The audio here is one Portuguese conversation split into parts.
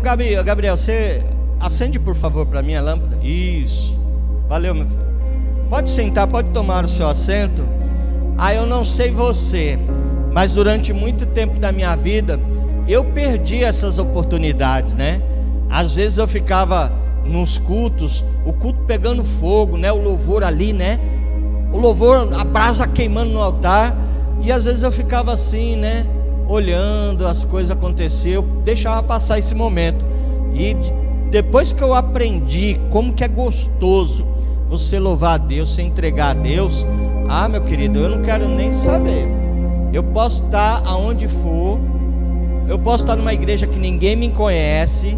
Gabriel, você acende por favor para mim a lâmpada. Isso, valeu, meu filho. Pode sentar, pode tomar o seu assento. Eu não sei você, mas durante muito tempo da minha vida eu perdi essas oportunidades, né? Às vezes eu ficava nos cultos, o culto pegando fogo, né? O louvor ali, né? O louvor, a brasa queimando no altar. E às vezes eu ficava assim, né? Olhando as coisas acontecer, eu deixava passar esse momento. E depois que eu aprendi como que é gostoso você louvar a Deus, você entregar a Deus, meu querido, eu não quero nem saber. Eu posso estar aonde for, eu posso estar numa igreja que ninguém me conhece,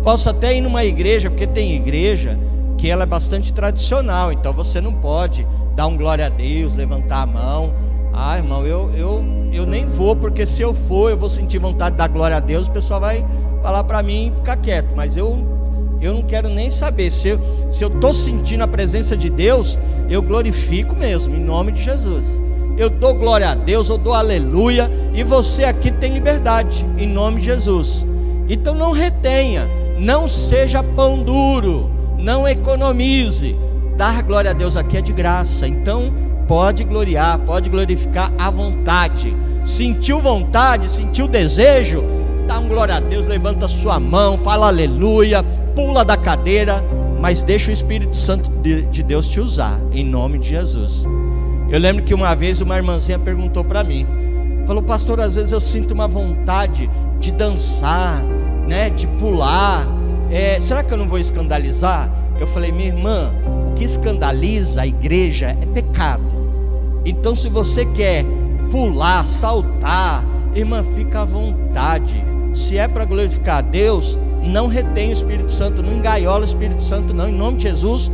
posso até ir numa igreja, porque tem igreja que ela é bastante tradicional, então você não pode dar um glória a Deus, levantar a mão. Irmão, eu nem vou, porque se eu for, eu vou sentir vontade de dar glória a Deus, o pessoal vai falar para mim ficar quieto, mas eu não quero nem saber. Se eu estou sentindo a presença de Deus, eu glorifico mesmo, em nome de Jesus. Eu dou glória a Deus, eu dou aleluia, e você aqui tem liberdade, em nome de Jesus. Então não retenha, não seja pão duro, não economize. Dar glória a Deus aqui é de graça, então pode gloriar, pode glorificar à vontade. Sentiu vontade, sentiu desejo, dá um glória a Deus, levanta sua mão, fala aleluia, pula da cadeira, mas deixa o Espírito Santo de Deus te usar, em nome de Jesus. Eu lembro que uma vez uma irmãzinha perguntou para mim, falou: pastor, às vezes eu sinto uma vontade de dançar, né, de pular, será que eu não vou escandalizar? Eu falei: minha irmã, o que escandaliza a igreja é pecado. Então se você quer pular, saltar, irmã, fica à vontade. Se é para glorificar a Deus, não retém o Espírito Santo, não engaiola o Espírito Santo não, em nome de Jesus.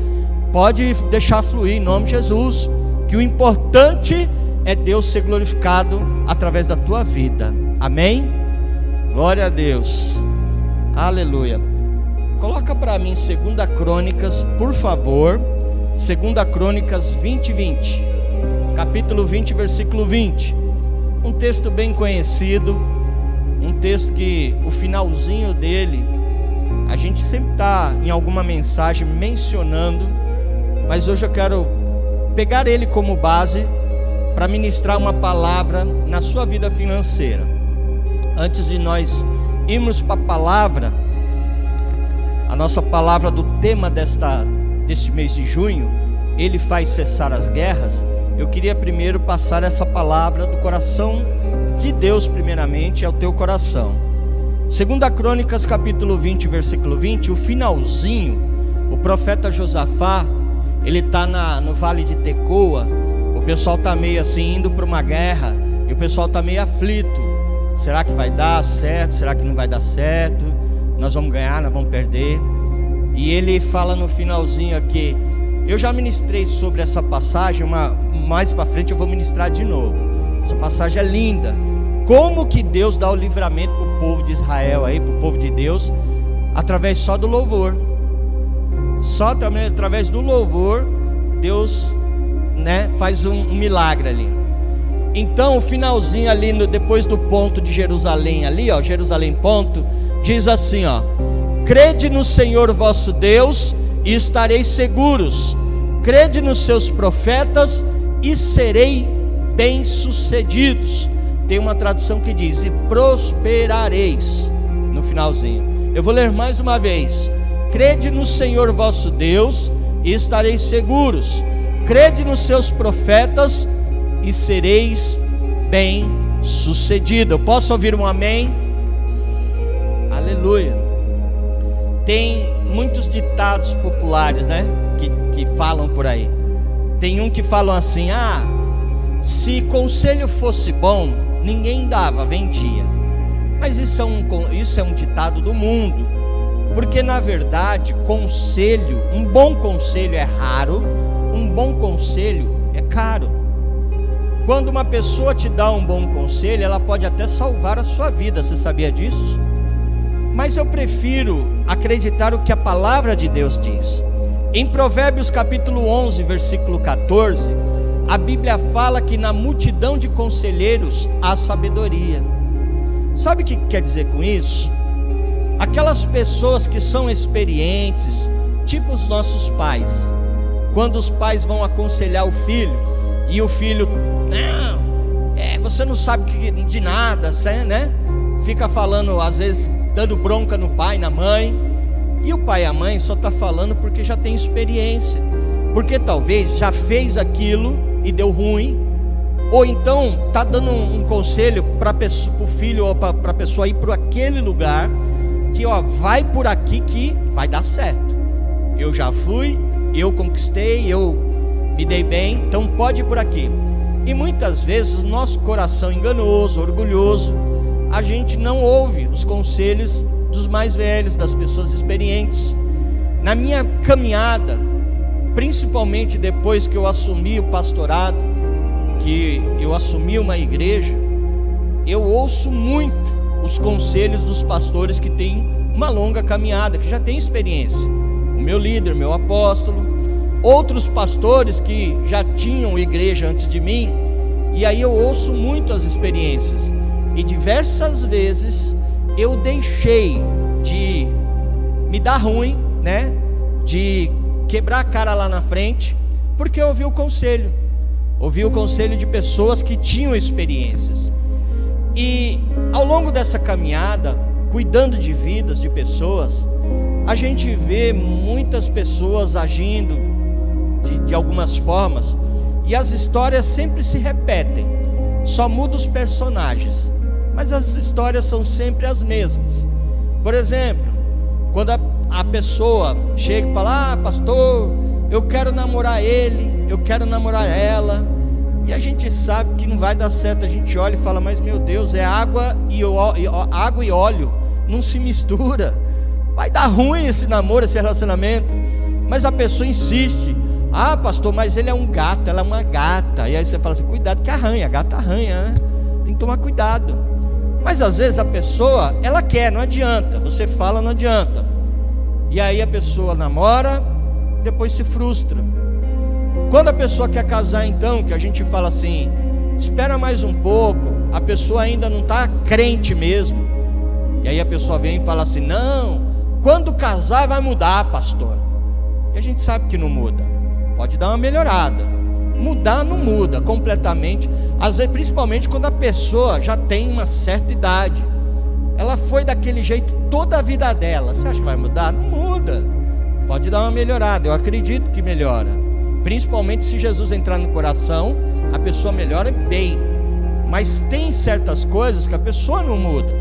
Pode deixar fluir, em nome de Jesus, que o importante é Deus ser glorificado através da tua vida. Amém? Glória a Deus, aleluia. Coloca para mim 2 Crônicas, por favor. 2 Crônicas 20, capítulo 20, versículo 20. Um texto bem conhecido, um texto que o finalzinho dele a gente sempre está em alguma mensagem mencionando, mas hoje eu quero pegar ele como base para ministrar uma palavra na sua vida financeira. Antes de nós irmos para a palavra, a nossa palavra do tema deste mês de junho, ele faz cessar as guerras. Eu queria primeiro passar essa palavra do coração de Deus primeiramente ao teu coração. 2 Crônicas capítulo 20, versículo 20, o finalzinho, o profeta Josafá, ele está no vale de Tecoa. O pessoal está meio assim, indo para uma guerra, e o pessoal está meio aflito. Será que vai dar certo? Será que não vai dar certo? Nós vamos ganhar, nós vamos perder? E ele fala no finalzinho aqui. Eu já ministrei sobre essa passagem, mais para frente eu vou ministrar de novo. Essa passagem é linda. Como que Deus dá o livramento para o povo de Israel aí, para o povo de Deus, através só do louvor. Só através do louvor Deus, né, faz um milagre ali. Então o finalzinho ali, depois do ponto de Jerusalém ali, ó, Jerusalém ponto, diz assim, ó: crede no Senhor vosso Deus e estareis seguros, crede nos seus profetas e serei bem-sucedidos. Tem uma tradução que diz: e prosperareis, no finalzinho. Eu vou ler mais uma vez: crede no Senhor vosso Deus e estareis seguros, crede nos seus profetas e sereis bem-sucedidos. Eu posso ouvir um amém? Aleluia. Tem muitos ditados populares, né, que falam por aí. Tem um que falam assim: se conselho fosse bom, ninguém dava, vendia. Mas isso é um ditado do mundo, porque na verdade conselho, um bom conselho é raro, um bom conselho é caro. Quando uma pessoa te dá um bom conselho, ela pode até salvar a sua vida, você sabia disso? Mas eu prefiro acreditar o que a palavra de Deus diz. Em Provérbios capítulo 11, versículo 14, a Bíblia fala que na multidão de conselheiros há sabedoria. Sabe o que quer dizer com isso? Aquelas pessoas que são experientes, tipo os nossos pais. Quando os pais vão aconselhar o filho, e o filho, não, você não sabe de nada, né? Fica falando, às vezes, dando bronca no pai, na mãe. E o pai e a mãe só está falando porque já tem experiência, porque talvez já fez aquilo e deu ruim, ou então está dando um conselho para o filho ou para a pessoa ir para aquele lugar, que vai por aqui que vai dar certo. Eu já fui, eu conquistei, eu me dei bem, então pode ir por aqui. E muitas vezes o nosso coração enganoso, orgulhoso, a gente não ouve os conselhos dos mais velhos, das pessoas experientes. Na minha caminhada, principalmente depois que eu assumi o pastorado, que eu assumi uma igreja, eu ouço muito os conselhos dos pastores que têm uma longa caminhada, que já têm experiência. O meu líder, meu apóstolo, outros pastores que já tinham igreja antes de mim, e aí eu ouço muito as experiências. E diversas vezes eu deixei de me dar ruim, né? De quebrar a cara lá na frente, porque eu ouvi o conselho. Ouvi o conselho de pessoas que tinham experiências. E ao longo dessa caminhada, cuidando de vidas de pessoas, a gente vê muitas pessoas agindo de algumas formas, e as histórias sempre se repetem, só muda os personagens, mas as histórias são sempre as mesmas. Por exemplo, quando a pessoa chega e fala: pastor, eu quero namorar ele, eu quero namorar ela, e a gente sabe que não vai dar certo. A gente olha e fala: mas meu Deus, é água e óleo, não se mistura, vai dar ruim esse namoro, esse relacionamento. Mas a pessoa insiste: pastor, mas ele é um gato, ela é uma gata. E aí você fala assim: cuidado que arranha, a gata arranha, né? Tem que tomar cuidado. Mas às vezes a pessoa, ela quer, não adianta, você fala, não adianta. E aí a pessoa namora, depois se frustra. Quando a pessoa quer casar, então, que a gente fala assim: espera mais um pouco, a pessoa ainda não está crente mesmo. E aí a pessoa vem e fala assim: não, quando casar vai mudar, pastor. E a gente sabe que não muda, pode dar uma melhorada. Mudar não muda completamente, às vezes, principalmente quando a pessoa já tem uma certa idade. Ela foi daquele jeito toda a vida dela, você acha que vai mudar? Não muda, pode dar uma melhorada, eu acredito que melhora. Principalmente se Jesus entrar no coração, a pessoa melhora bem. Mas tem certas coisas que a pessoa não muda,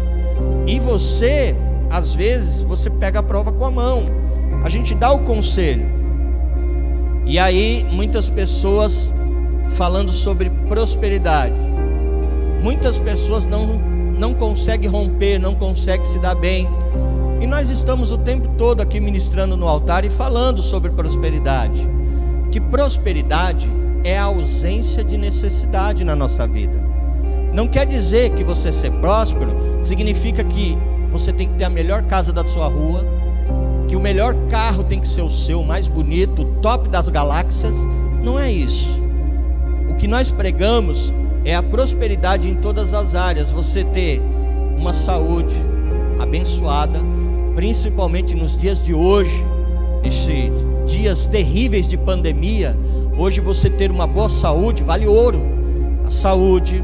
e você, às vezes, você pega a prova com a mão. A gente dá o conselho, e aí muitas pessoas falando sobre prosperidade, muitas pessoas não conseguem romper, não conseguem se dar bem. E nós estamos o tempo todo aqui ministrando no altar e falando sobre prosperidade, que prosperidade é a ausência de necessidade na nossa vida. Não quer dizer que você ser próspero significa que você tem que ter a melhor casa da sua rua, que o melhor carro tem que ser o seu, mais bonito, o top das galáxias. Não é isso. O que nós pregamos é a prosperidade em todas as áreas. Você ter uma saúde abençoada, principalmente nos dias de hoje, esses dias terríveis de pandemia. Hoje você ter uma boa saúde vale ouro. A saúde,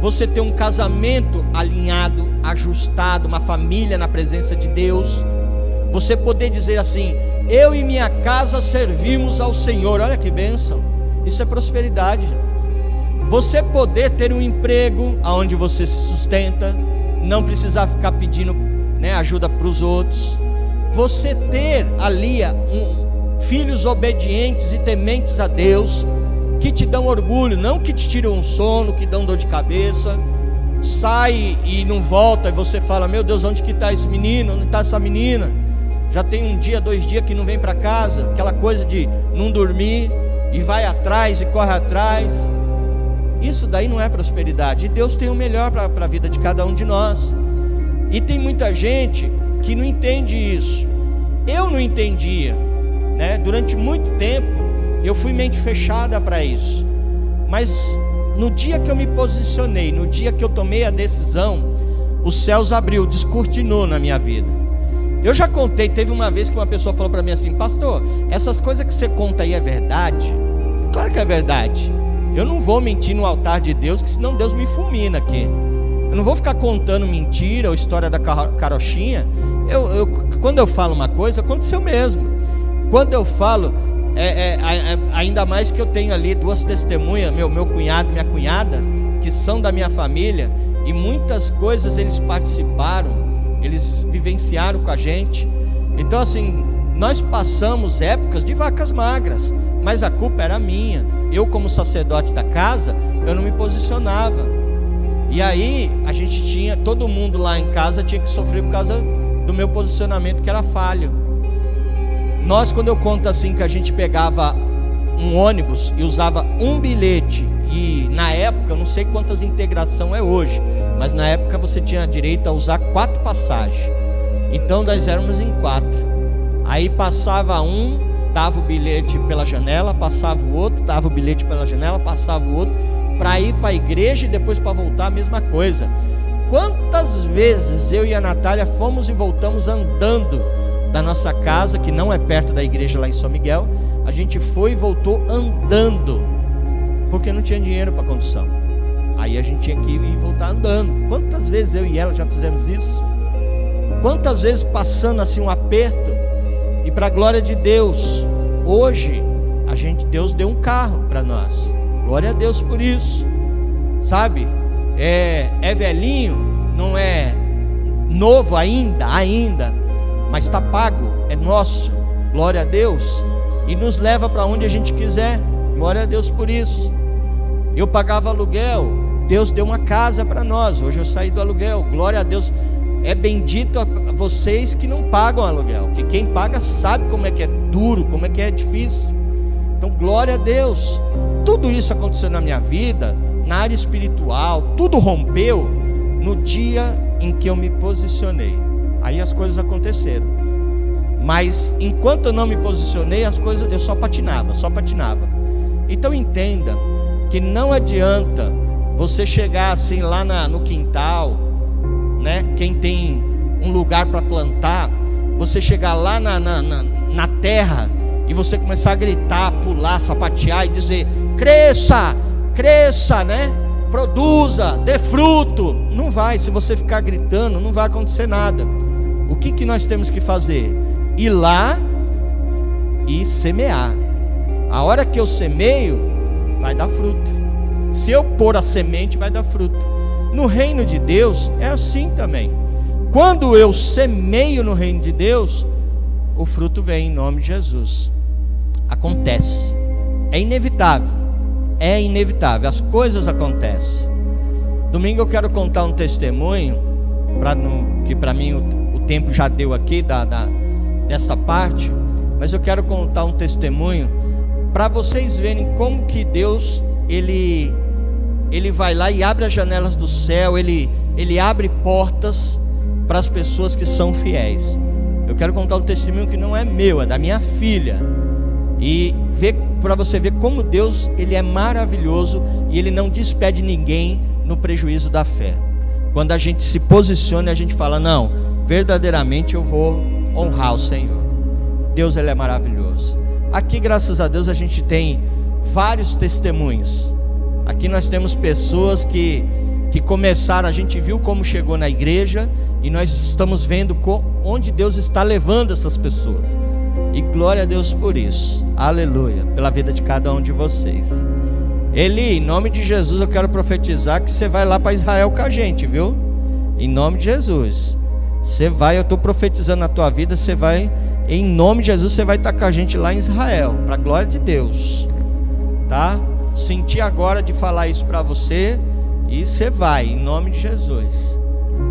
você ter um casamento alinhado, ajustado, uma família na presença de Deus, você poder dizer assim: eu e minha casa servimos ao Senhor. Olha que bênção, isso é prosperidade. Você poder ter um emprego onde você se sustenta, não precisar ficar pedindo, né, ajuda para os outros. Você ter ali filhos obedientes e tementes a Deus, que te dão orgulho, não que te tiram um sono, que dão dor de cabeça. Sai e não volta, e você fala: meu Deus, onde que está esse menino? Onde está essa menina? Já tem um dia, 2 dias que não vem para casa. Aquela coisa de não dormir, e vai atrás e corre atrás. Isso daí não é prosperidade. E Deus tem o melhor para a vida de cada um de nós. E tem muita gente que não entende isso. Eu não entendia, né? Durante muito tempo eu fui mente fechada para isso. Mas no dia que eu me posicionei, no dia que eu tomei a decisão, os céus abriu, descortinou na minha vida. Eu já contei, teve uma vez que uma pessoa falou para mim assim: pastor, essas coisas que você conta aí é verdade? Claro que é verdade. Eu não vou mentir no altar de Deus, que senão Deus me fulmina aqui. Eu não vou ficar contando mentira ou história da carochinha. Quando eu falo uma coisa, aconteceu mesmo. Quando eu falo, ainda mais que eu tenho ali duas testemunhas, meu cunhado e minha cunhada, que são da minha família, e muitas coisas eles participaram, eles vivenciaram com a gente. Então assim, nós passamos épocas de vacas magras, mas a culpa era minha. Eu, como sacerdote da casa, eu não me posicionava. E aí a gente tinha, todo mundo lá em casa tinha que sofrer por causa do meu posicionamento, que era falho. Nós, quando eu conto assim que a gente pegava um ônibus e usava um bilhete, e na época, eu não sei quantas integração é hoje, mas na época você tinha direito a usar 4 passagens. Então nós éramos em 4. Aí passava um, dava o bilhete pela janela, passava o outro, dava o bilhete pela janela, passava o outro, para ir para a igreja e depois para voltar, a mesma coisa. Quantas vezes eu e a Natália fomos e voltamos andando da nossa casa, que não é perto da igreja lá em São Miguel, a gente foi e voltou andando, porque não tinha dinheiro para condução. Aí a gente tinha que ir e voltar andando. Quantas vezes eu e ela já fizemos isso? Quantas vezes passando assim um aperto, e para a glória de Deus, hoje Deus deu um carro para nós. Glória a Deus por isso. Sabe? É velhinho, não é novo ainda, mas está pago, é nosso. Glória a Deus. E nos leva para onde a gente quiser. Glória a Deus por isso. Eu pagava aluguel, Deus deu uma casa para nós. Hoje eu saí do aluguel. Glória a Deus. É bendito a vocês que não pagam aluguel, que quem paga sabe como é que é duro, como é que é difícil. Então glória a Deus. Tudo isso aconteceu na minha vida, na área espiritual. Tudo rompeu no dia em que eu me posicionei. Aí as coisas aconteceram. Mas enquanto eu não me posicionei, as coisas, eu só patinava. Então entenda que não adianta você chegar assim lá no quintal, né? Quem tem um lugar para plantar, você chegar lá na terra e você começar a gritar, pular, sapatear e dizer: cresça, né? Produza, dê fruto. Não vai, se você ficar gritando, não vai acontecer nada. O que nós temos que fazer? Ir lá e semear. A hora que eu semeio, vai dar fruto. Se eu pôr a semente, vai dar fruto. No reino de Deus é assim também. Quando eu semeio no reino de Deus, o fruto vem em nome de Jesus. Acontece. É inevitável. As coisas acontecem. Domingo eu quero contar um testemunho, que para mim o tempo já deu aqui desta parte, mas eu quero contar um testemunho para vocês verem como que Deus ele vai lá e abre as janelas do céu, ele abre portas para as pessoas que são fiéis. Eu quero contar um testemunho que não é meu, é da minha filha, e para você ver como Deus ele é maravilhoso e ele não despede ninguém no prejuízo da fé. Quando a gente se posiciona, a gente fala: não, verdadeiramente eu vou honrar o Senhor. Deus ele é maravilhoso. Aqui, graças a Deus, a gente tem vários testemunhos. Aqui nós temos pessoas que começaram, a gente viu como chegou na igreja, e nós estamos vendo onde Deus está levando essas pessoas. E glória a Deus por isso. Aleluia, pela vida de cada um de vocês. Eli, em nome de Jesus, eu quero profetizar que você vai lá para Israel com a gente, viu? Em nome de Jesus. Você vai, eu estou profetizando na tua vida, você vai, em nome de Jesus, você vai estar com a gente lá em Israel, para a glória de Deus, tá? Senti agora de falar isso para você, e você vai, em nome de Jesus.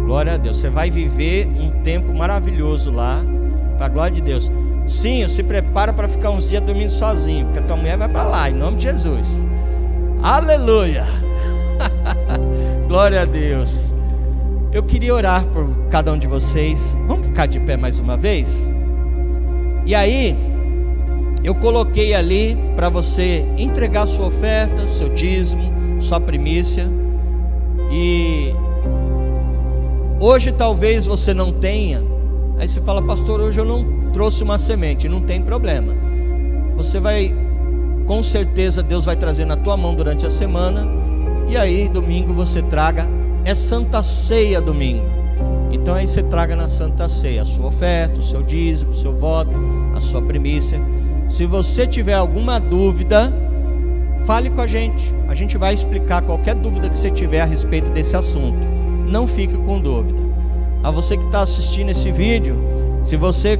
Glória a Deus, você vai viver um tempo maravilhoso lá, para a glória de Deus. Sim, se prepara para ficar uns dias dormindo sozinho, porque a tua mulher vai para lá, em nome de Jesus. Aleluia. Glória a Deus. Eu queria orar por cada um de vocês. Vamos ficar de pé mais uma vez? E aí, eu coloquei ali para você entregar sua oferta, seu dízimo, sua primícia. E hoje talvez você não tenha Aí você fala: pastor, hoje eu não trouxe uma semente. Não tem problema. Você vai, com certeza Deus vai trazer na tua mão durante a semana. E aí domingo você traga. É Santa Ceia domingo. Então aí você traga na Santa Ceia a sua oferta, o seu dízimo, o seu voto, a sua primícia. Se você tiver alguma dúvida, fale com a gente. A gente vai explicar qualquer dúvida que você tiver a respeito desse assunto. Não fique com dúvida. A você que está assistindo esse vídeo, se você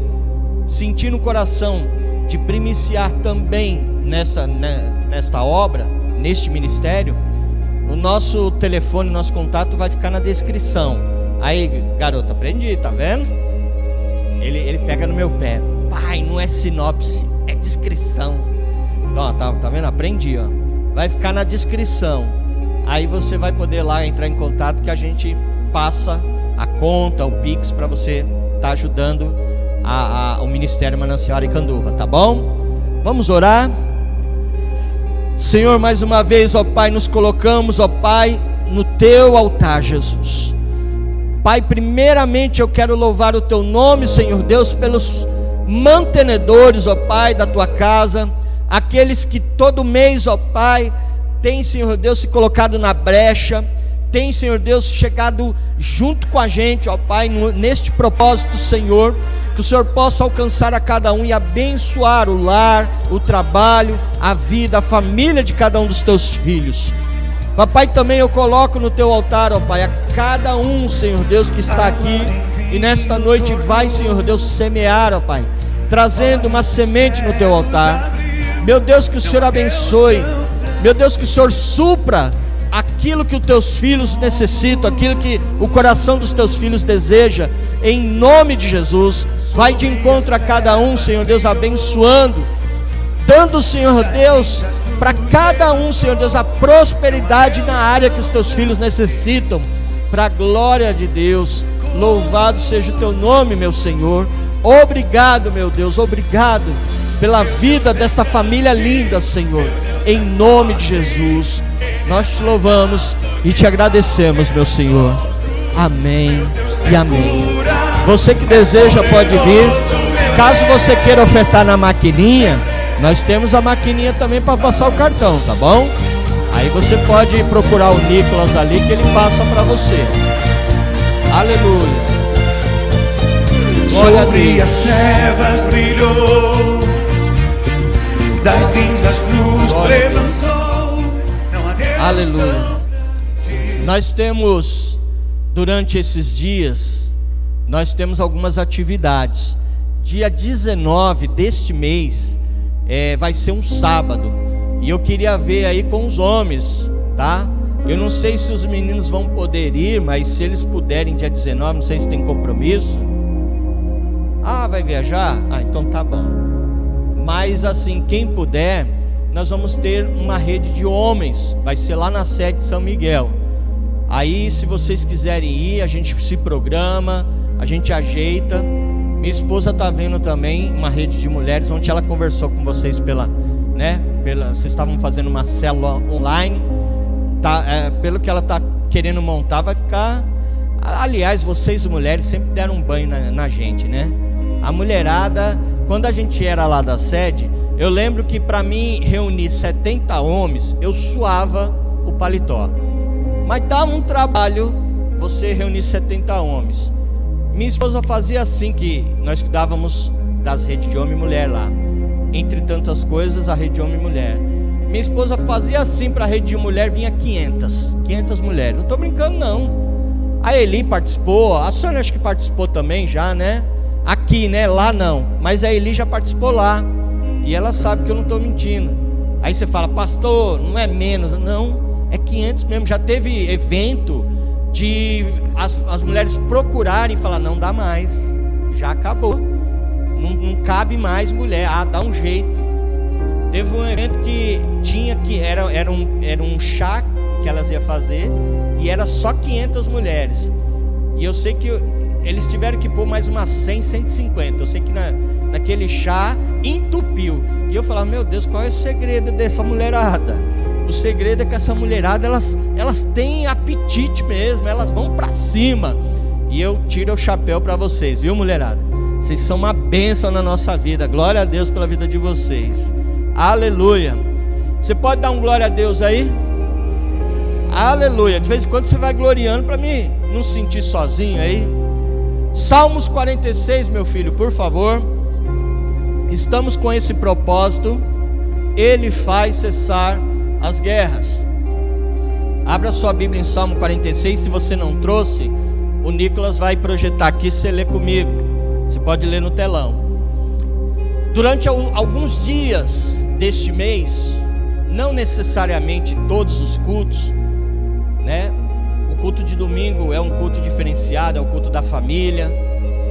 sentir no coração de primiciar também nesta obra, neste ministério, o nosso telefone, nosso contato vai ficar na descrição. Aí, garota, aprendi, tá vendo? Ele pega no meu pé. Pai, não é sinopse, é descrição. Então, ó, tá vendo? Aprendi, ó. Vai ficar na descrição. Aí você vai poder lá entrar em contato, que a gente passa a conta, o Pix, para você estar ajudando o Ministério Manancial Aricanduva, tá bom? Vamos orar. Senhor, mais uma vez, ó Pai, nos colocamos, ó Pai, no Teu altar, Jesus. Pai, primeiramente eu quero louvar o Teu nome, Senhor Deus, pelos mantenedores, ó Pai, da Tua casa, aqueles que todo mês, ó Pai, tem, Senhor Deus, se colocado na brecha, tem, Senhor Deus, chegado junto com a gente, ó Pai, neste propósito, Senhor, que o Senhor possa alcançar a cada um e abençoar o lar, o trabalho, a vida, a família de cada um dos Teus filhos. Papai, também eu coloco no Teu altar, ó Pai, a cada um, Senhor Deus, que está aqui e nesta noite vai, Senhor Deus, semear, ó Pai, trazendo uma semente no Teu altar. Meu Deus, que o Senhor abençoe, meu Deus, que o Senhor supra aquilo que os Teus filhos necessitam, aquilo que o coração dos Teus filhos deseja, em nome de Jesus. Vai de encontro a cada um, Senhor Deus, abençoando, dando, Senhor Deus, para cada um, Senhor Deus, a prosperidade na área que os Teus filhos necessitam, para a glória de Deus. Louvado seja o Teu nome, meu Senhor. Obrigado, meu Deus, obrigado pela vida desta família linda, Senhor, em nome de Jesus. Nós te louvamos e te agradecemos, meu Senhor. Amém e amém. Você que deseja pode vir. Caso você queira ofertar na maquininha, nós temos a maquininha também para passar o cartão, tá bom? Aí você pode procurar o Nicolas ali, que ele passa para você. Aleluia. Sobre as trevas brilhou, das cinzas luz levantou. Aleluia. Nós temos, durante esses dias, nós temos algumas atividades. Dia 19 deste mês vai ser um sábado, e eu queria ver aí com os homens, tá? Eu não sei se os meninos vão poder ir, mas se eles puderem, dia 19, não sei se tem compromisso. Ah, vai viajar? Ah, então tá bom. Mas assim, quem puder, nós vamos ter uma rede de homens, vai ser lá na sede de São Miguel. Aí, se vocês quiserem ir, a gente se programa, a gente ajeita. Minha esposa está vendo também uma rede de mulheres. Ontem ela conversou com vocês vocês estavam fazendo uma célula online. Pelo que ela está querendo montar, vai ficar. Aliás, vocês mulheres sempre deram um banho na gente, né? A mulherada, quando a gente era lá da sede, eu lembro que para mim reunir 70 homens, eu suava o paletó. Mas dá um trabalho você reunir 70 homens. Minha esposa fazia assim, que nós cuidávamos das redes de homem e mulher lá. Entre tantas coisas, a rede de homem e mulher. Minha esposa fazia assim para a rede de mulher, vinha 500 mulheres. Não estou brincando não. A Eli participou, a Sônia acho que participou também já, né? Aqui, né? Lá não. Mas a Eli já participou lá. E ela sabe que eu não estou mentindo. Aí você fala: pastor, não é menos. Não, é 500 mesmo. Já teve evento de as mulheres procurarem e falar: não dá mais, já acabou, não cabe mais mulher. Ah, dá um jeito. Teve um evento que era um chá que elas iam fazer, e era só 500 mulheres. E eu sei que eles tiveram que pôr mais umas 100, 150. Eu sei que naquele chá entupiu. E eu falava: meu Deus, qual é o segredo dessa mulherada? O segredo é que essa mulherada, elas têm apetite mesmo, elas vão pra cima. E eu tiro o chapéu pra vocês, viu, mulherada? Vocês são uma bênção na nossa vida. Glória a Deus pela vida de vocês. Aleluia. Você pode dar um glória a Deus aí? Aleluia. De vez em quando você vai gloriando para mim não se sentir sozinho aí. Salmos 46, meu filho, por favor. Estamos com esse propósito. Ele faz cessar as guerras. Abra sua Bíblia em Salmo 46. Se você não trouxe, o Nicolas vai projetar aqui, você lê comigo. Você pode ler no telão. Durante alguns dias deste mês, não necessariamente todos os cultos, né? O culto de domingo é um culto diferenciado, é o culto da família.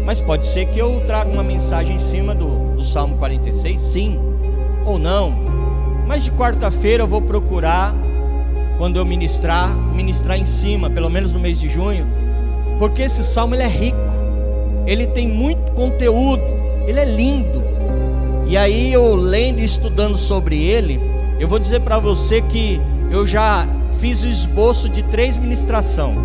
Mas pode ser que eu traga uma mensagem em cima do Salmo 46, sim ou não. Mas de quarta-feira eu vou procurar, quando eu ministrar em cima, pelo menos no mês de junho, porque esse salmo ele é rico, ele tem muito conteúdo, ele é lindo. E aí eu lendo e estudando sobre ele, eu vou dizer para você que eu já fiz o esboço de 3 ministrações.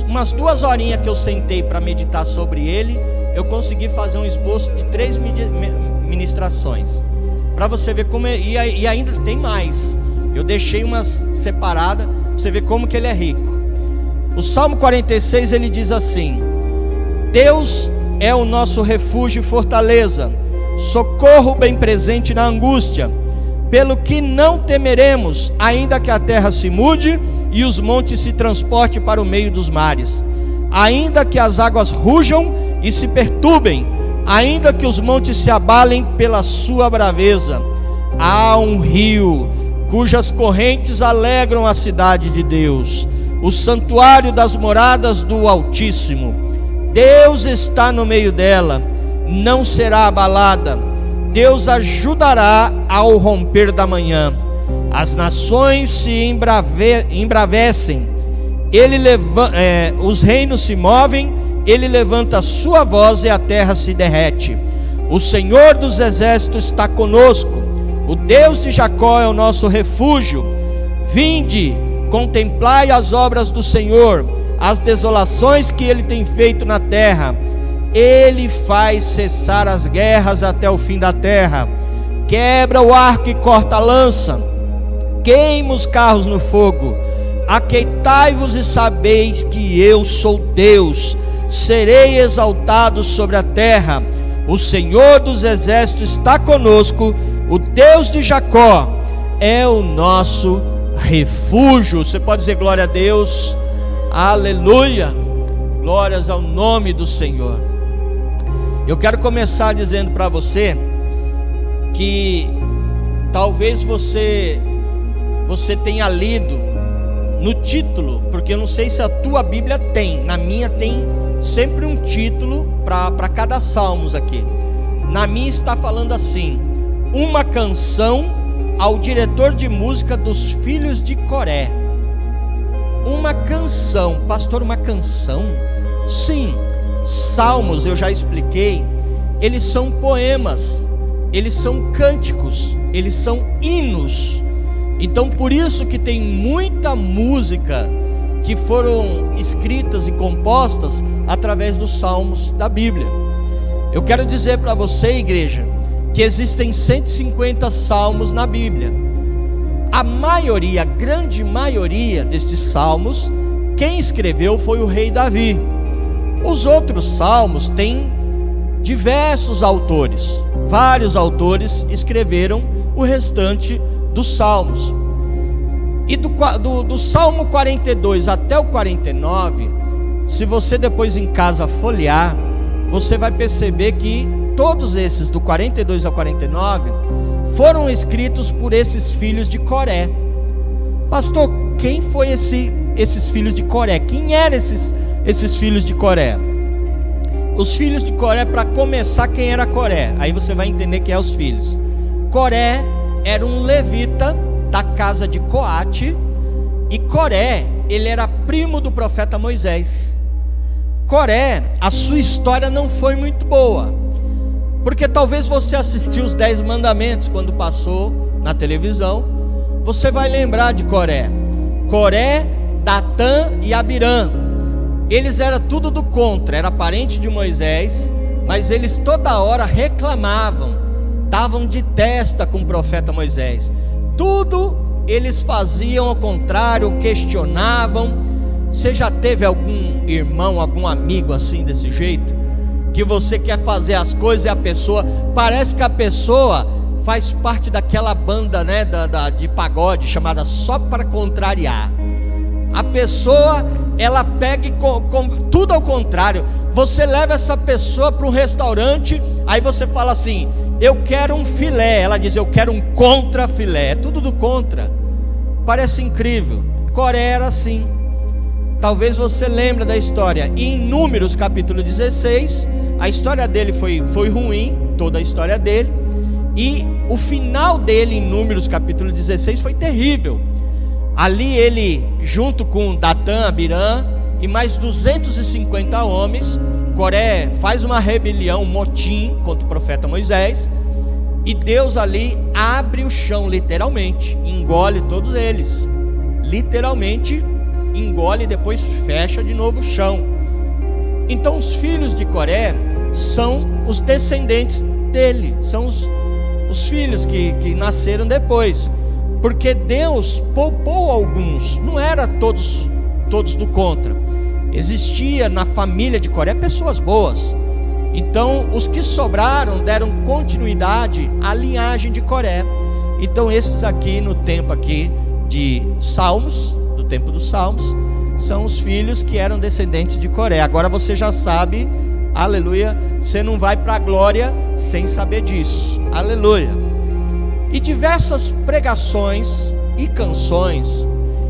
Umas 2 horinhas que eu sentei para meditar sobre ele, eu consegui fazer um esboço de 3 ministrações. Para você ver como e ainda tem mais. Eu deixei umas separadas para você ver como que ele é rico. O Salmo 46 ele diz assim: Deus é o nosso refúgio e fortaleza, socorro bem presente na angústia. Pelo que não temeremos, ainda que a terra se mude e os montes se transportem para o meio dos mares, ainda que as águas rujam e se perturbem, ainda que os montes se abalem pela sua braveza. Há um rio cujas correntes alegram a cidade de Deus, o santuário das moradas do Altíssimo. Deus está no meio dela, não será abalada. Deus ajudará ao romper da manhã. As nações se embravecem, os reinos se movem, ele levanta a sua voz e a terra se derrete. O Senhor dos exércitos está conosco, o Deus de Jacó é o nosso refúgio. Vinde, contemplai as obras do Senhor, as desolações que ele tem feito na terra. Ele faz cessar as guerras até o fim da terra, quebra o arco e corta a lança, queima os carros no fogo. Aqueitai-vos e sabeis que eu sou Deus, serei exaltado sobre a terra. O Senhor dos exércitos está conosco, o Deus de Jacó é o nosso refúgio. Você pode dizer glória a Deus? Aleluia, glórias ao nome do Senhor. Eu quero começar dizendo para você que talvez você tenha lido no título, porque eu não sei se a tua Bíblia tem, na minha tem sempre um título para cada salmos aqui. Na minha está falando assim: uma canção ao diretor de música dos filhos de Coré. Uma canção, pastor, uma canção? Sim, salmos, eu já expliquei, eles são poemas, eles são cânticos, eles são hinos. Então por isso que tem muita música que foram escritas e compostas através dos salmos da Bíblia. Eu quero dizer para você, igreja, que existem 150 salmos na Bíblia. A maioria, a grande maioria destes salmos, quem escreveu foi o rei Davi. Os outros salmos têm diversos autores, vários autores escreveram o restante dos salmos. E do Salmo 42 até o 49, se você depois em casa folhear, você vai perceber que todos esses, do 42 ao 49, foram escritos por esses filhos de Coré. Pastor, quem foi esses filhos de Coré? Quem eram esses filhos de Coré? Os filhos de Coré, para começar, quem era Coré? Aí você vai entender quem é os filhos. Coré era um levita da casa de Coate, e Coré, ele era primo do profeta Moisés. Coré, a sua história não foi muito boa, porque talvez você assistiu os 10 mandamentos quando passou na televisão. Você vai lembrar de Coré, Datã e Abirã. eles eram tudo do contra, era parente de Moisés, mas eles toda hora reclamavam, estavam de testa com o profeta Moisés. Tudo eles faziam ao contrário, questionavam. Você já teve algum irmão, algum amigo assim desse jeito? Que você quer fazer as coisas e a pessoa, parece que a pessoa faz parte daquela banda, né, de pagode chamada Só Para Contrariar. A pessoa, ela pega e tudo ao contrário. Você leva essa pessoa para um restaurante, aí você fala assim: eu quero um filé. Ela diz: eu quero um contra filé. É tudo do contra. Parece incrível. Coreia era assim. Talvez você lembre da história. Em Números capítulo 16, a história dele foi ruim, toda a história dele. E o final dele em Números capítulo 16 foi terrível. Ali ele, junto com Datã, Abirã e mais 250 homens, Coré faz uma rebelião, um motim contra o profeta Moisés. E Deus ali abre o chão, literalmente, engole todos eles. Literalmente engole e depois fecha de novo o chão. Então os filhos de Coré são os descendentes dele, são os filhos que nasceram depois, porque Deus poupou alguns, não era todos do contra. Existia na família de Coré pessoas boas. Então os que sobraram deram continuidade à linhagem de Coré. Então esses aqui no tempo aqui de Salmos, do tempo dos Salmos, são os filhos que eram descendentes de Coré. Agora você já sabe, aleluia, você não vai para a glória sem saber disso, aleluia. E diversas pregações e canções,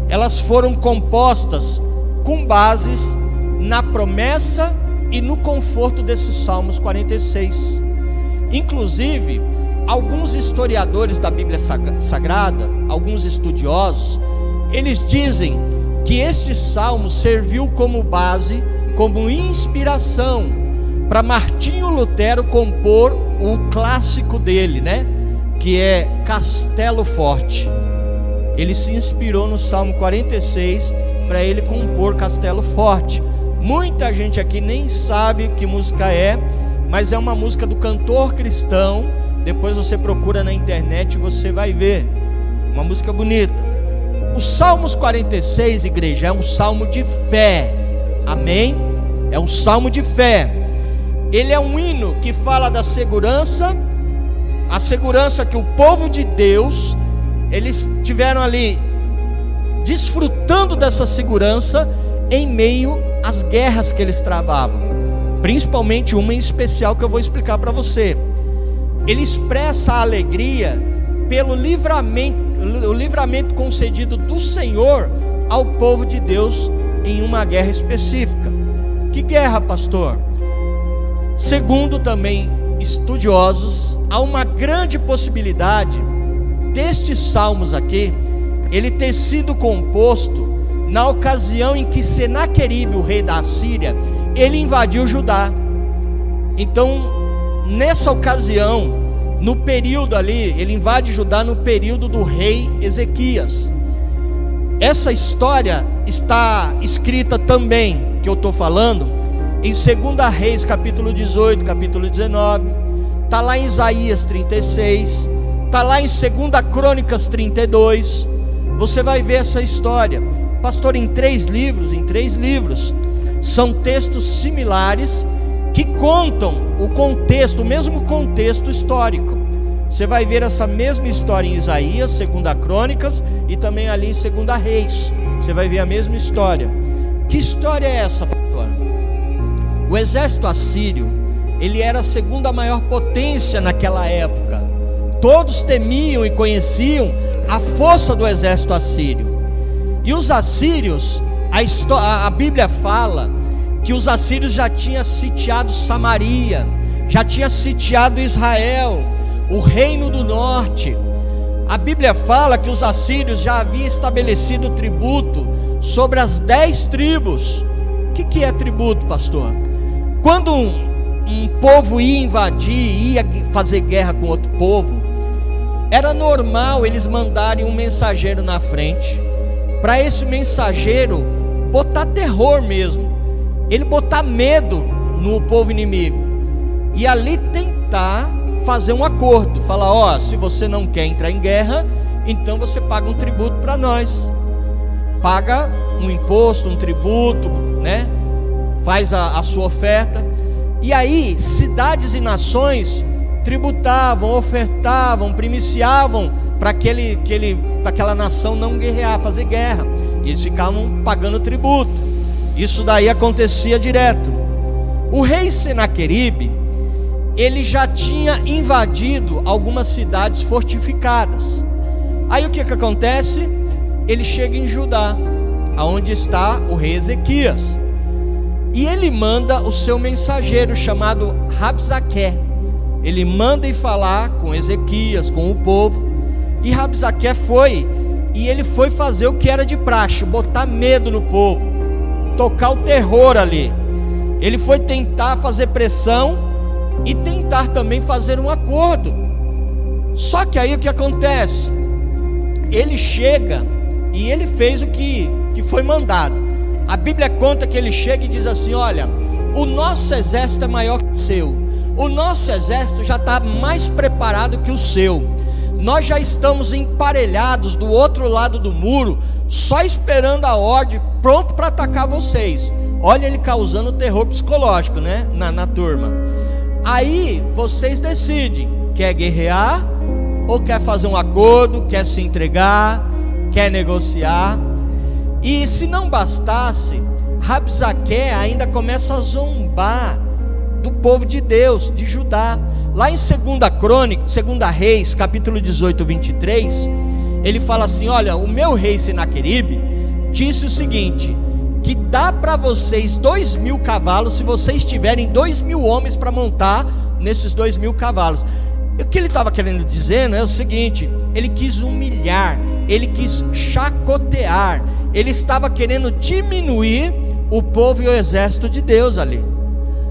elas foram compostas com bases na promessa e no conforto desses Salmos 46. Inclusive, alguns historiadores da Bíblia Sagrada, alguns estudiosos, eles dizem que este salmo serviu como base, como inspiração para Martinho Lutero compor o clássico dele, né? Que é Castelo Forte. Ele se inspirou no Salmo 46 para ele compor Castelo Forte. Muita gente aqui nem sabe que música é, mas é uma música do cantor cristão. Depois você procura na internet e você vai ver. Uma música bonita. O Salmos 46, igreja, é um salmo de fé. Amém? É um salmo de fé. Ele é um hino que fala da segurança, a segurança que o povo de Deus, eles tiveram ali desfrutando dessa segurança em meio às guerras que eles travavam, principalmente uma em especial que eu vou explicar para você. Ele expressa a alegria pelo o livramento concedido do Senhor ao povo de Deus em uma guerra específica. Que guerra, pastor? Segundo também estudiosos, há uma grande possibilidade destes salmos aqui, ele ter sido composto na ocasião em que Senaqueribe, o rei da Assíria, ele invadiu Judá. Então, nessa ocasião, no período ali, ele invade Judá no período do rei Ezequias. Essa história está escrita também, que eu estou falando, em 2 Reis capítulo 18, capítulo 19, está lá em Isaías 36, está lá em 2 Crônicas 32, você vai ver essa história. Pastor, em 3 livros, são textos similares, que contam o contexto, o mesmo contexto histórico. Você vai ver essa mesma história em Isaías, 2 Crônicas e também ali em 2 Reis. Você vai ver a mesma história. Que história é essa, pastor? O exército assírio, ele era a segunda maior potência naquela época. Todos temiam e conheciam a força do exército assírio. E os assírios, a Bíblia fala que os assírios já tinham sitiado Samaria, já tinham sitiado Israel, o reino do norte. A Bíblia fala que os assírios já haviam estabelecido tributo sobre as 10 tribos. O que é tributo, pastor? Quando um povo ia invadir, ia fazer guerra com outro povo, era normal eles mandarem um mensageiro na frente, para esse mensageiro botar terror mesmo. ele botar medo no povo inimigo e ali tentar fazer um acordo, falar: ó, se você não quer entrar em guerra, então você paga um tributo para nós, paga um imposto, um tributo, né? Faz a sua oferta. E aí cidades e nações tributavam, ofertavam, primiciavam para aquela nação não guerrear, fazer guerra, e eles ficavam pagando tributo. Isso daí acontecia direto. O rei Senaqueribe, ele já tinha invadido algumas cidades fortificadas. Aí o que acontece? Ele chega em Judá, aonde está o rei Ezequias, e ele manda o seu mensageiro chamado Rabsaque. Ele manda ir falar com Ezequias, com o povo. E Rabsaque foi, e ele foi fazer o que era de praxe, botar medo no povo, tocar o terror ali. Ele foi tentar fazer pressão e tentar também fazer um acordo. Só que aí o que acontece? Ele chega e ele fez o que foi mandado. A Bíblia conta que ele chega e diz assim: olha, o nosso exército é maior que o seu, o nosso exército já está mais preparado que o seu, nós já estamos emparelhados do outro lado do muro, só esperando a ordem, pronto para atacar vocês. Olha ele causando terror psicológico, né, na turma. Aí vocês decidem, quer guerrear ou quer fazer um acordo, quer se entregar, quer negociar. E se não bastasse, Rabsaque ainda começa a zombar do povo de Deus, de Judá. Lá em 2 Reis, capítulo 18, 23, ele fala assim: olha, o meu rei Senaqueribe disse o seguinte, que dá para vocês 2.000 cavalos, se vocês tiverem 2.000 homens para montar nesses 2.000 cavalos. O que ele estava querendo dizer, né, é o seguinte: ele quis humilhar, ele quis chacotear, ele estava querendo diminuir o povo e o exército de Deus ali.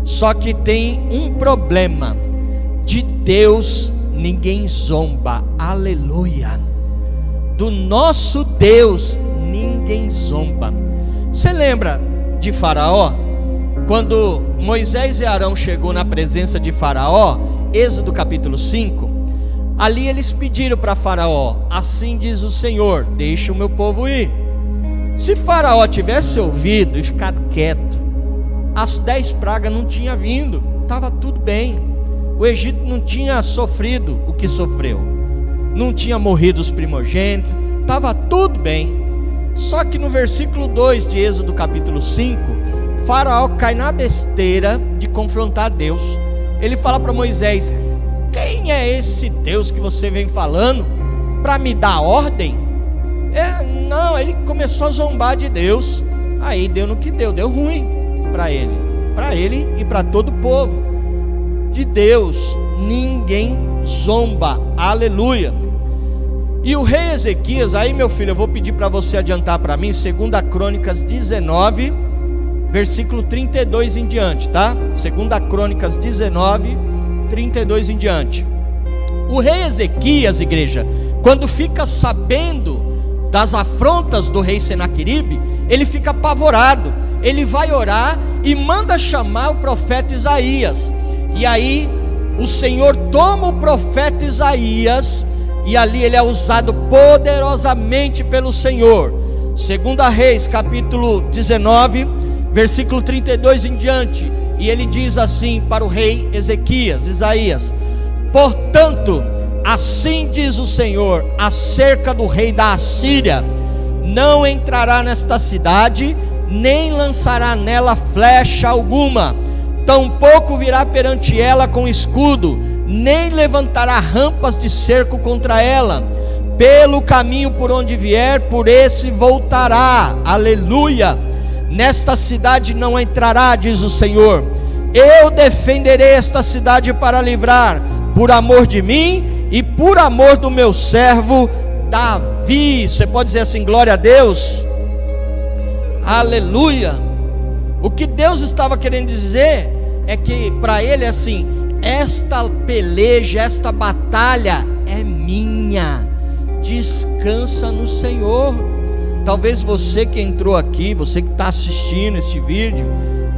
Só que tem um problema: de Deus ninguém zomba, aleluia. Do nosso Deus ninguém zomba. Você lembra de Faraó? Quando Moisés e Arão chegou na presença de Faraó, Êxodo capítulo 5, ali eles pediram para Faraó: assim diz o Senhor, deixa o meu povo ir. Se Faraó tivesse ouvido e ficado quieto, as 10 pragas não tinham vindo, estava tudo bem. O Egito não tinha sofrido o que sofreu, não tinha morrido os primogênitos, estava tudo bem. Só que no versículo 2 de Êxodo capítulo 5, Faraó cai na besteira de confrontar Deus. Ele fala para Moisés: quem é esse Deus que você vem falando para me dar ordem? Não, ele começou a zombar de Deus. Aí deu no que deu ruim para ele e para todo o povo. De Deus ninguém zomba, aleluia. E o rei Ezequias, aí meu filho, eu vou pedir para você adiantar para mim 2 Crônicas 19, versículo 32 em diante, tá? 2 Crônicas 19, 32 em diante. O rei Ezequias, igreja, quando fica sabendo das afrontas do rei Senaqueribe, ele fica apavorado. Ele vai orar e manda chamar o profeta Isaías. E aí o Senhor toma o profeta Isaías, e ali ele é usado poderosamente pelo Senhor. 2 Reis capítulo 19, versículo 32 em diante, e ele diz assim para o rei Isaías: portanto, assim diz o Senhor acerca do rei da Assíria: não entrará nesta cidade, nem lançará nela flecha alguma, tampouco virá perante ela com escudo, nem levantará rampas de cerco contra ela. Pelo caminho por onde vier, por esse voltará, aleluia. Nesta cidade não entrará, diz o Senhor. Eu defenderei esta cidade para livrar, por amor de mim e por amor do meu servo Davi. Você pode dizer assim: glória a Deus, aleluia. O que Deus estava querendo dizer é que para ele é assim: esta peleja, esta batalha é minha, descansa no Senhor. Talvez você que entrou aqui, você que está assistindo este vídeo,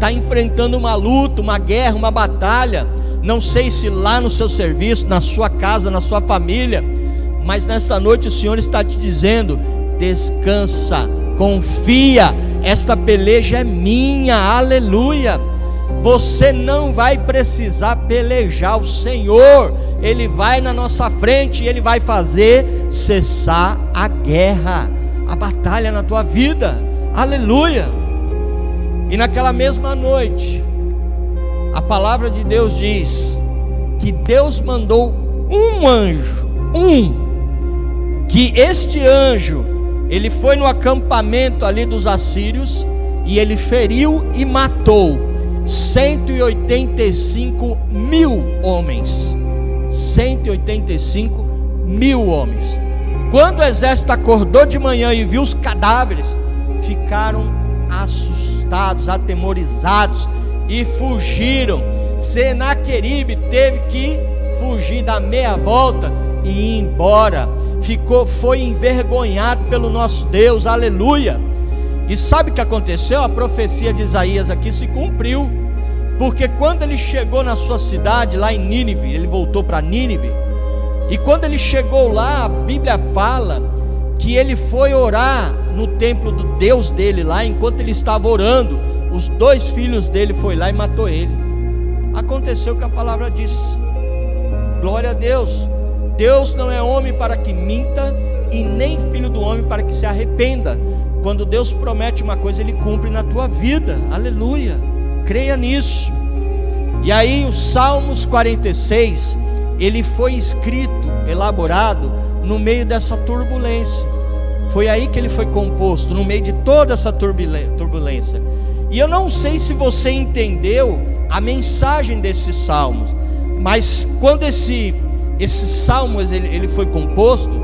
está enfrentando uma luta, uma guerra, uma batalha. Não sei se lá no seu serviço, na sua casa, na sua família, mas nesta noite o Senhor está te dizendo: descansa, confia, esta peleja é minha, aleluia. Você não vai precisar pelejar, o Senhor, Ele vai na nossa frente e Ele vai fazer cessar a guerra, a batalha na tua vida, aleluia. E naquela mesma noite, a palavra de Deus diz que Deus mandou um anjo, que este anjo, ele foi no acampamento ali dos assírios, e ele feriu e matou 185 mil homens. 185 mil homens. Quando o exército acordou de manhã e viu os cadáveres, ficaram assustados, atemorizados, e fugiram. Senaqueribe teve que fugir, dar meia volta e ir embora. Foi envergonhado pelo nosso Deus, aleluia. E sabe o que aconteceu? A profecia de Isaías aqui se cumpriu, porque quando ele chegou na sua cidade, lá em Nínive, ele voltou para Nínive, e quando ele chegou lá, a Bíblia fala que ele foi orar no templo do Deus dele lá. Enquanto ele estava orando, os 2 filhos dele foi lá e matou ele. Aconteceu o que a palavra disse. Glória a Deus. Deus não é homem para que minta, e nem filho do homem para que se arrependa. Quando Deus promete uma coisa, Ele cumpre na tua vida, aleluia, creia nisso. E aí o Salmos 46, ele foi escrito, elaborado no meio dessa turbulência. Foi aí que ele foi composto, no meio de toda essa turbulência. E eu não sei se você entendeu a mensagem desses salmos, mas quando esse salmos ele foi composto,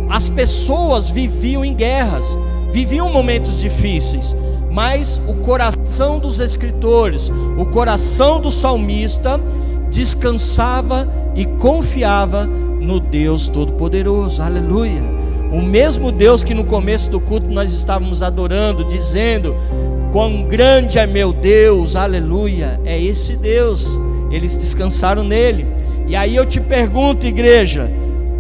as pessoas viviam em guerras, viviam momentos difíceis, mas o coração dos escritores, o coração do salmista descansava e confiava no Deus Todo-Poderoso, aleluia. O mesmo Deus que no começo do culto nós estávamos adorando, dizendo: quão grande é meu Deus, aleluia. É esse Deus, eles descansaram nele. E aí eu te pergunto, igreja,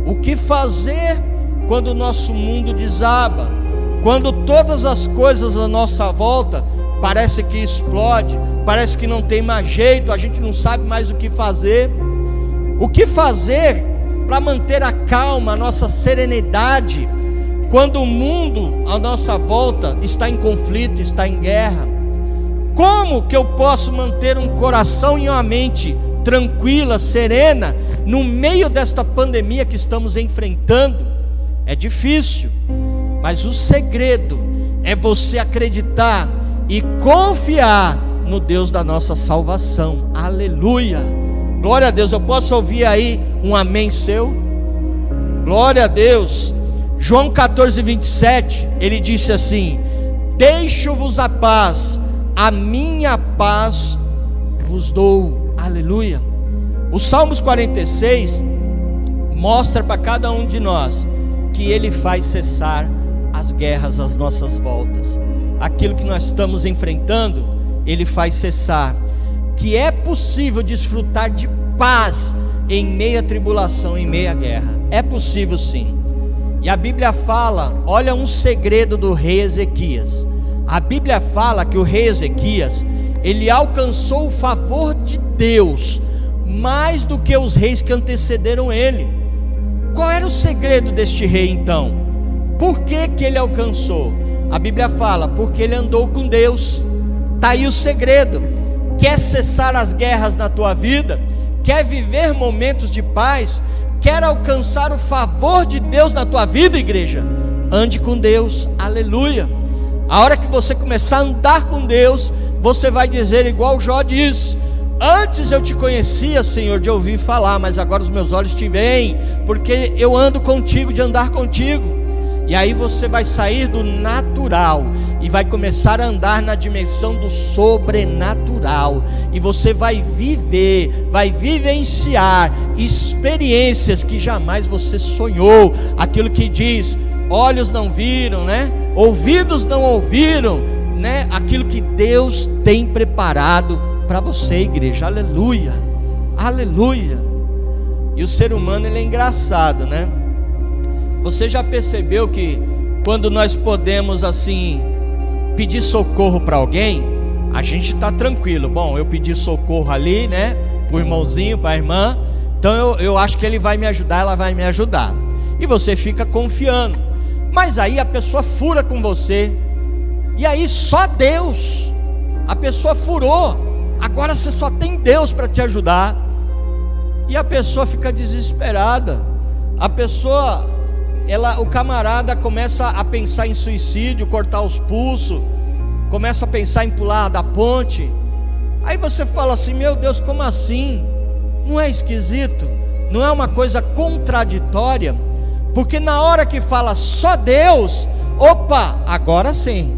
o que fazer quando o nosso mundo desaba? Quando todas as coisas à nossa volta parece que explode, parece que não tem mais jeito, a gente não sabe mais o que fazer. O que fazer para manter a calma, a nossa serenidade, quando o mundo à nossa volta está em conflito, está em guerra? Como que eu posso manter um coração e uma mente tranquila, serena, no meio desta pandemia que estamos enfrentando? É difícil, mas o segredo é você acreditar e confiar no Deus da nossa salvação, aleluia, glória a Deus. Eu posso ouvir aí um amém seu? Glória a Deus. João 14, 27, ele disse assim: deixo-vos a paz, a minha paz vos dou, aleluia. O Salmos 46 mostra para cada um de nós que Ele faz cessar as guerras às nossas voltas. Aquilo que nós estamos enfrentando, Ele faz cessar. Que é possível desfrutar de paz em meio à tribulação, em meio à guerra. É possível sim. E a Bíblia fala, olha um segredo do rei Ezequias. A Bíblia fala que o rei Ezequias, ele alcançou o favor de Deus mais do que os reis que antecederam ele. Qual era o segredo deste rei então? Por que que ele alcançou? A Bíblia fala, porque ele andou com Deus. Está aí o segredo. Quer cessar as guerras na tua vida? Quer viver momentos de paz? Quer alcançar o favor de Deus na tua vida, igreja? Ande com Deus, aleluia. A hora que você começar a andar com Deus, você vai dizer igual Jó diz: antes eu te conhecia, Senhor, de ouvir falar, mas agora os meus olhos te veem, porque eu ando contigo, de andar contigo. E aí você vai sair do natural e vai começar a andar na dimensão do sobrenatural. E você vai viver, vai vivenciar experiências que jamais você sonhou. Aquilo que diz, olhos não viram, né? Ouvidos não ouviram, né, aquilo que Deus tem preparado para você, igreja. Aleluia, aleluia. E o ser humano, ele é engraçado, né? Você já percebeu que quando nós podemos assim pedir socorro para alguém, a gente está tranquilo. Bom, eu pedi socorro ali, né, para o irmãozinho, para a irmã, então eu acho que ele vai me ajudar, ela vai me ajudar. E você fica confiando. Mas aí a pessoa fura com você, e aí só Deus, a pessoa furou, agora você só tem Deus para te ajudar, e a pessoa fica desesperada. A pessoa, o camarada começa a pensar em suicídio, cortar os pulsos, começa a pensar em pular da ponte. Aí você fala assim: meu Deus, como assim? Não é esquisito? Não é uma coisa contraditória? Porque na hora que fala só Deus, opa, agora sim,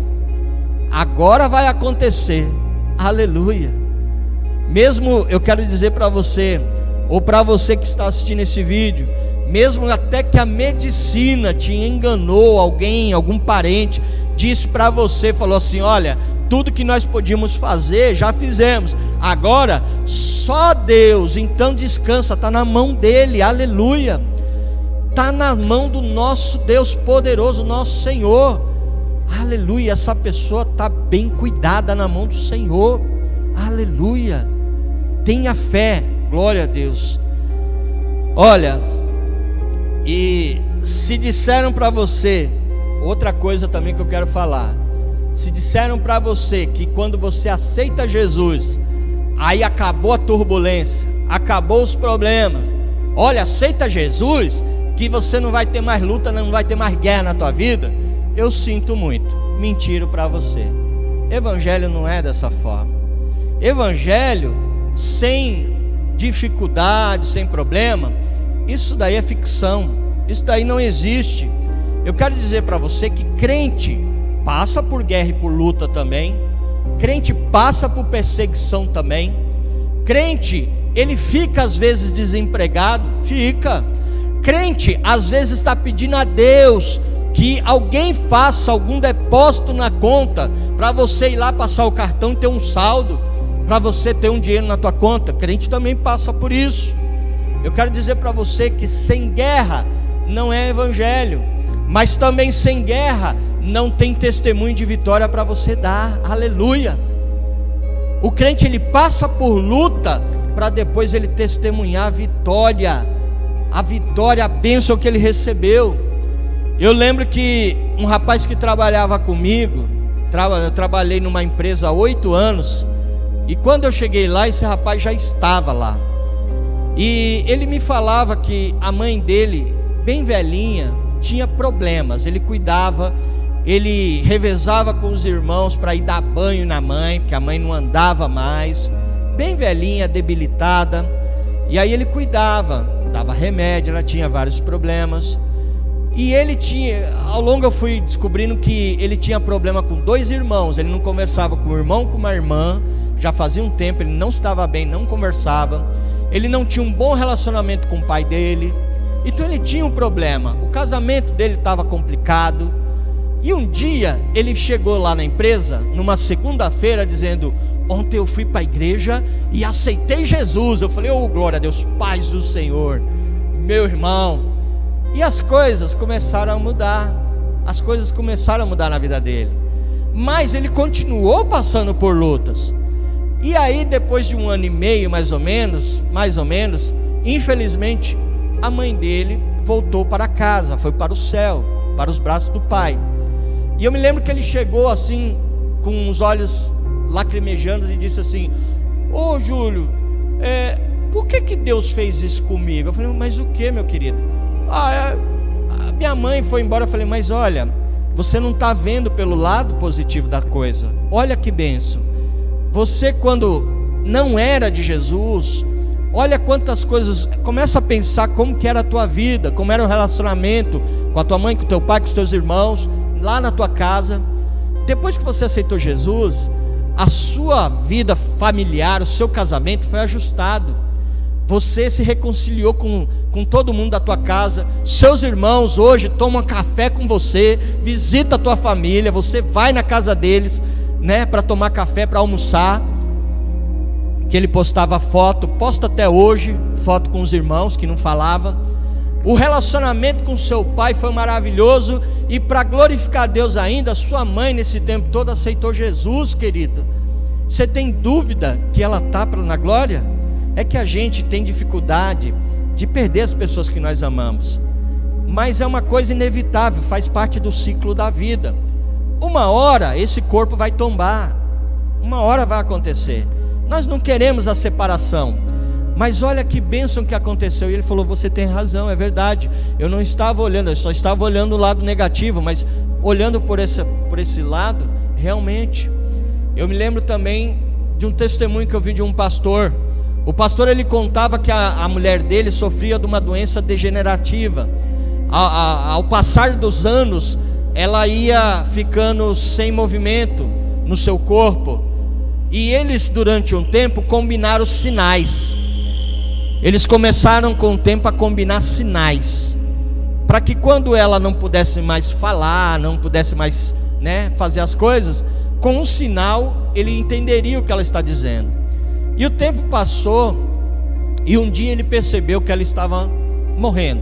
agora vai acontecer. Aleluia. Mesmo, eu quero dizer para você, ou para você que está assistindo esse vídeo, mesmo até que a medicina te enganou, algum parente disse para você, falou assim: olha, tudo que nós podíamos fazer, já fizemos, agora só Deus. Então descansa, está na mão dele. Aleluia. Está na mão do nosso Deus poderoso, nosso Senhor. Aleluia. Essa pessoa está bem cuidada na mão do Senhor. Aleluia. Tenha fé. Glória a Deus. Olha, e se disseram para você, outra coisa também que eu quero falar, se disseram para você que quando você aceita Jesus, aí acabou a turbulência, acabou os problemas, olha, aceita Jesus, que você não vai ter mais luta, não vai ter mais guerra na tua vida, eu sinto muito, mentiro para você. Evangelho não é dessa forma. Evangelho sem dificuldade, sem problema, isso daí é ficção, isso daí não existe. Eu quero dizer para você que crente passa por guerra e por luta também, crente passa por perseguição também, crente, ele fica às vezes desempregado, fica, crente às vezes está pedindo a Deus que alguém faça algum depósito na conta, para você ir lá passar o cartão e ter um saldo, para você ter um dinheiro na tua conta. Crente também passa por isso. Eu quero dizer para você que sem guerra não é evangelho, mas também sem guerra não tem testemunho de vitória para você dar. Aleluia. O crente, ele passa por luta para depois ele testemunhar a vitória, a bênção que ele recebeu. Eu lembro que um rapaz que trabalhava comigo, eu trabalhei numa empresa há 8 anos, e quando eu cheguei lá, esse rapaz já estava lá, e ele me falava que a mãe dele, bem velhinha, tinha problemas. Ele cuidava, ele revezava com os irmãos para ir dar banho na mãe, porque a mãe não andava mais, bem velhinha, debilitada. E aí ele cuidava, dava remédio, ela tinha vários problemas. E ele tinha, ao longo eu fui descobrindo que ele tinha problema com 2 irmãos. Ele não conversava com o irmão, com uma irmã, já fazia um tempo, ele não estava bem, não conversava. Ele não tinha um bom relacionamento com o pai dele. Então ele tinha um problema, o casamento dele estava complicado. E um dia ele chegou lá na empresa, numa segunda-feira, dizendo: ontem eu fui para a igreja e aceitei Jesus. Eu falei: oh, glória a Deus, paz do Senhor, meu irmão. E as coisas começaram a mudar, as coisas começaram a mudar na vida dele. Mas ele continuou passando por lutas. E aí, depois de 1 ano e meio, mais ou menos, infelizmente, a mãe dele voltou para casa, foi para o céu, para os braços do pai. E eu me lembro que ele chegou assim, com os olhos lacrimejando, e disse assim: ô Júlio, por que Deus fez isso comigo? Eu falei: mas o que, meu querido? A minha mãe foi embora. Eu falei: mas olha, você não está vendo pelo lado positivo da coisa. Olha que bênção. Você, quando não era de Jesus, olha quantas coisas, começa a pensar como que era a tua vida, como era o relacionamento com a tua mãe, com o teu pai, com os teus irmãos, lá na tua casa. Depois que você aceitou Jesus, a sua vida familiar, o seu casamento foi ajustado. Você se reconciliou com todo mundo da tua casa. Seus irmãos hoje tomam café com você, visita a tua família, você vai na casa deles, né, para tomar café, para almoçar, que ele postava foto, posta até hoje, foto com os irmãos que não falava. O relacionamento com seu pai foi maravilhoso, e para glorificar a Deus ainda, sua mãe nesse tempo todo aceitou Jesus, querido. Você tem dúvida que ela está na glória? É que a gente tem dificuldade de perder as pessoas que nós amamos, mas é uma coisa inevitável, faz parte do ciclo da vida. Uma hora esse corpo vai tombar, uma hora vai acontecer. Nós não queremos a separação, mas olha que bênção que aconteceu. E ele falou: você tem razão, é verdade, eu não estava olhando, eu só estava olhando o lado negativo, mas olhando por esse lado, realmente. Eu me lembro também de um testemunho que eu vi de um pastor. O pastor, ele contava que a mulher dele sofria de uma doença degenerativa. Ao passar dos anos, ela ia ficando sem movimento no seu corpo. E eles, durante um tempo, combinaram sinais. Eles começaram com o tempo a combinar sinais, para que quando ela não pudesse mais falar, não pudesse mais, né, fazer as coisas, com um sinal ele entenderia o que ela está dizendo. E o tempo passou, e um dia ele percebeu que ela estava morrendo.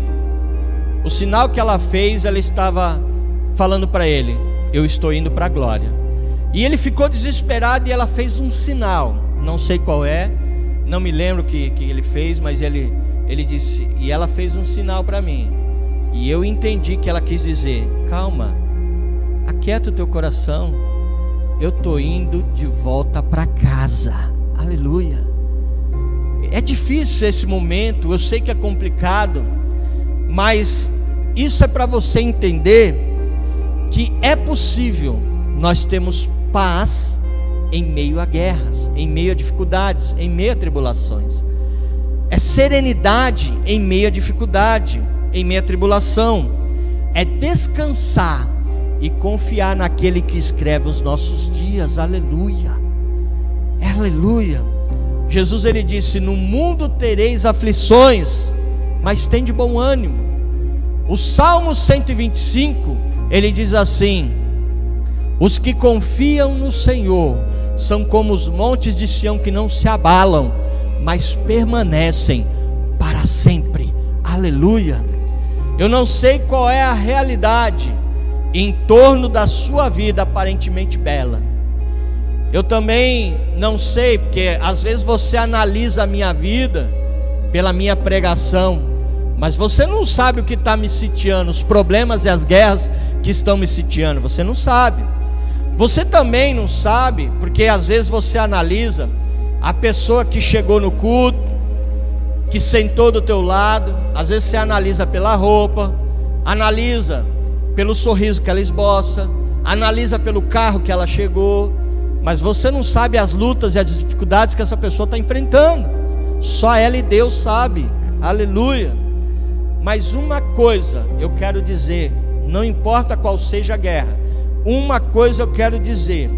O sinal que ela fez, ela estava falando para ele: eu estou indo para a glória. E ele ficou desesperado, e ela fez um sinal, não sei qual é, não me lembro o que ele fez, mas ele disse, e ela fez um sinal para mim, e eu entendi que ela quis dizer: calma, aquieta o teu coração, eu estou indo de volta para casa. Aleluia. É difícil esse momento, eu sei que é complicado, mas isso é para você entender que é possível nós termos paz em meio a guerras, em meio a dificuldades, em meio a tribulações. É serenidade em meio a dificuldade, em meio a tribulação. É descansar e confiar naquele que escreve os nossos dias. Aleluia, aleluia. Jesus, ele disse: no mundo tereis aflições, mas tem de bom ânimo. O Salmo 125, ele diz assim: os que confiam no Senhor são como os montes de Sião, que não se abalam, mas permanecem para sempre. Aleluia. Eu não sei qual é a realidade em torno da sua vida aparentemente bela. Eu também não sei, porque às vezes você analisa a minha vida pela minha pregação, mas você não sabe o que está me sitiando, os problemas e as guerras que estão me sitiando, você não sabe. Você também não sabe, porque às vezes você analisa a pessoa que chegou no culto, que sentou do teu lado. Às vezes você analisa pela roupa, analisa pelo sorriso que ela esboça, analisa pelo carro que ela chegou, mas você não sabe as lutas e as dificuldades que essa pessoa está enfrentando. Só ela e Deus sabe. Aleluia. Mas uma coisa eu quero dizer, não importa qual seja a guerra, uma coisa eu quero dizer: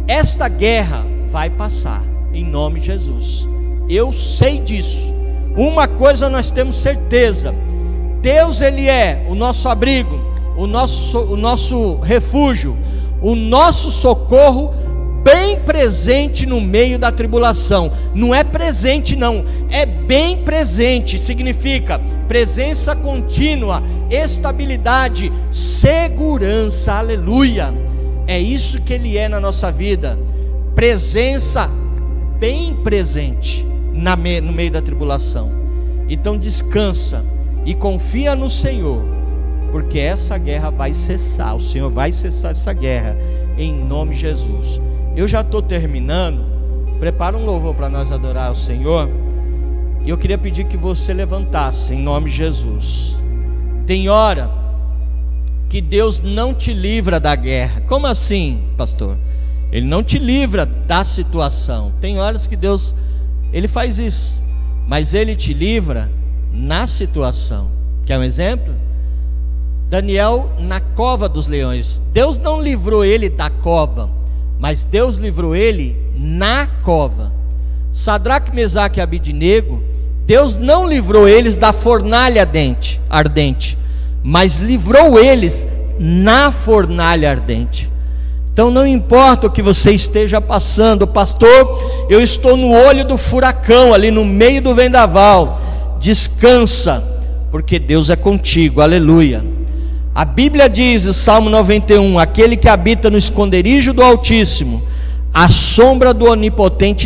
esta guerra vai passar, em nome de Jesus. Eu sei disso. Uma coisa nós temos certeza: Deus, ele é o nosso abrigo, o nosso refúgio, o nosso socorro, bem presente no meio da tribulação. Não é presente não, é bem presente. Significa presença contínua, estabilidade, segurança. Aleluia. É isso que ele é na nossa vida. Presença bem presente no meio da tribulação. Então descansa e confia no Senhor, porque essa guerra vai cessar. O Senhor vai cessar essa guerra, em nome de Jesus. Eu já estou terminando. Prepara um louvor para nós adorar o Senhor. E eu queria pedir que você levantasse, em nome de Jesus. Tem hora que Deus não te livra da guerra. Como assim, pastor? Ele não te livra da situação. Tem horas que Deus, ele faz isso, mas ele te livra na situação. Quer um exemplo? Daniel na cova dos leões. Deus não livrou ele da cova, mas Deus livrou ele na cova. Sadraque, Mesaque e Abidnego, Deus não livrou eles da fornalha ardente, mas livrou eles na fornalha ardente. Então não importa o que você esteja passando, pastor, eu estou no olho do furacão, ali no meio do vendaval. Descansa, porque Deus é contigo, aleluia. A Bíblia diz, o Salmo 91, aquele que habita no esconderijo do Altíssimo, a sombra do Onipotente